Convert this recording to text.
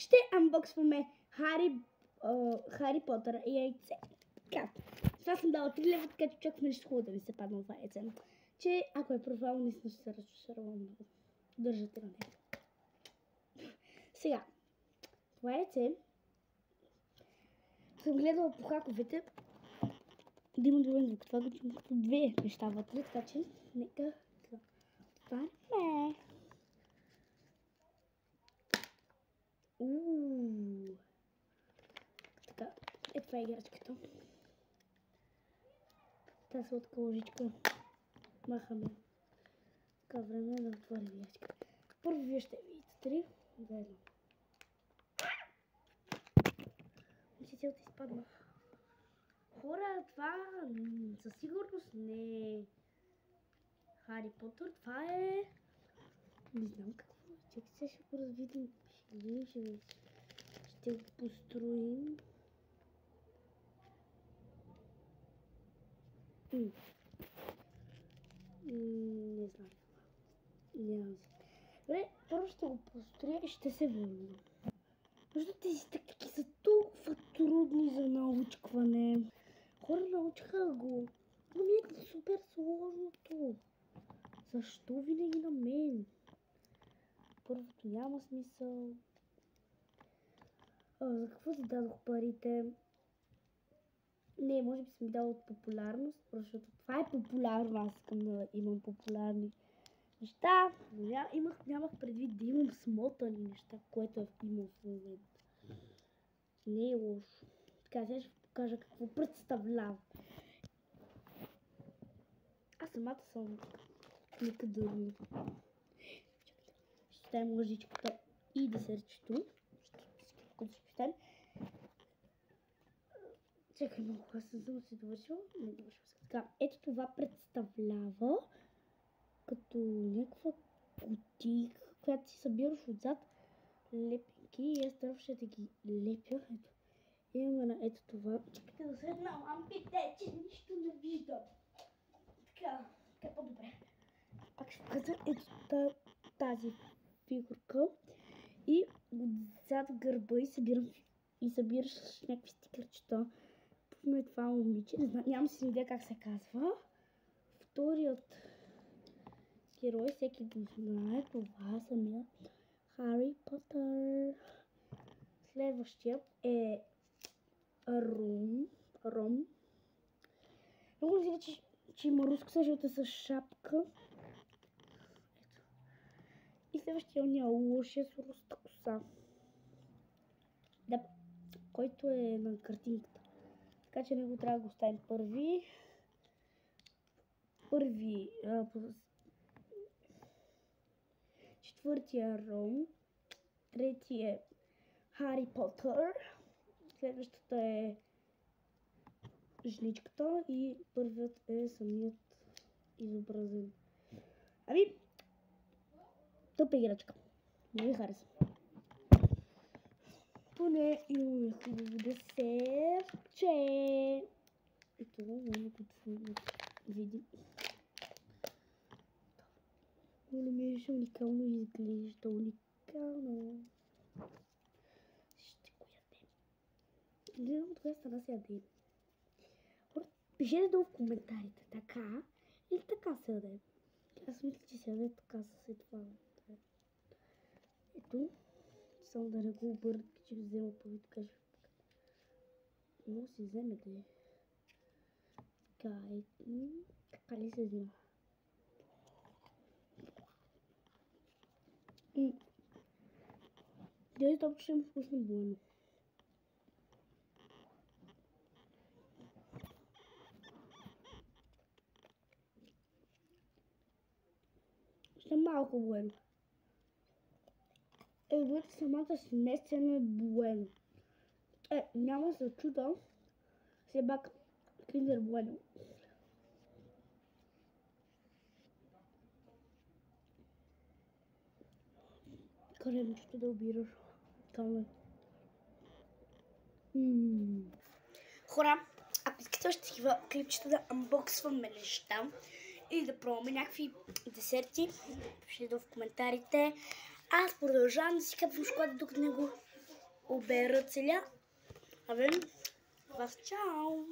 ще анбоксваме Хари Потър и яйце. Така, това съм дала 3 лева, така че чак нещо хубаво да ми се падна това яйце. Че ако е провал, наистина ще се разочаровам много. Държате на него. Сега, това яйце съм гледала по хаковете да има добър звук. Това го чувам като 2 неща вътре, така че нека отваряме. Така, това е играчката. Тази сладка лъжичка махаме. Така, време е да отворим играчката. Първо вие ще видите 3, 2, 1. Си цялата изпадна. Хора, това със сигурност не е Хари Потър, това е... Не знам какво. Чакай, сега ще го развидим. Ще го построим. Не знам. Нямам си. Добре, първо ще го построя и ще се върна. Защото тези тактики са толкова трудни за научкване. Хора научиха го. Но ми е супер сложното. Защо винаги на мен? Първото няма смисъл. За какво си дадох парите? Не, може би съм ми дала от популярност, защото това е популярно. Аз искам да имам популярни неща. Нямах предвид да имам смотани неща, което имам в момента. Не е лошо. Така, сега ще ви покажа какво представлява. Аз самата съм некадърна. Ще ставим лъжичката и десертчето. Ще поставим. Чакай много, аз съм си довършила. Не довършила се. Така, ето това представлява като някаква кутийка, която си събираш отзад лепинки и аз трябваше да ги лепя. Ето. Имаме на ето това. Чакайте да средна лампите, че нищо не виждам. Така е по-добре. Пак ще покажа ето тази фигурка и отзад гърба и събираш някакви стикърчета. Пускаме това момиче, не знам, нямам си идея как се казва. Вторият герой, всеки го знае, това е самия Хари Потър. Следващия е Ром. Много ли си, че има руска жълта с шапка. Ето. И следващия е лошия с руста коса. Да, който е на картинката. Така че него трябва да го оставим първи. Четвъртия Ром. Третия е Хари Потър. Следващата е женичката и първият е самият изобразен. Ами, тъпа играчка. Не ми хареса. Поне имаме хубаво десертче. Ето, може да видим. Но ми е уникално изглежда. Уникално. Ще го ядем. Не знам от коя страна се ядем. Пишете долу в коментарите. Така или така се яде. Аз мисля, че се яде така с това. Ето. Само да не го обърнете, че взема първи, така ще много си вземе да е. Така ли се взема? Дали това ще ми вкусно bueno. Ще малко bueno. Дори самата смесена е bueno. Няма се чуда. Все пак Kinder Bueno. Кремчето да обираш. Каме. Хора, ако искате още такива клипчета да анбоксваме неща или да пробваме някакви десерти, пишете в коментарите. Аз продължавам да си капвам шоколада, докато не го обера целя. Абе, вас чао!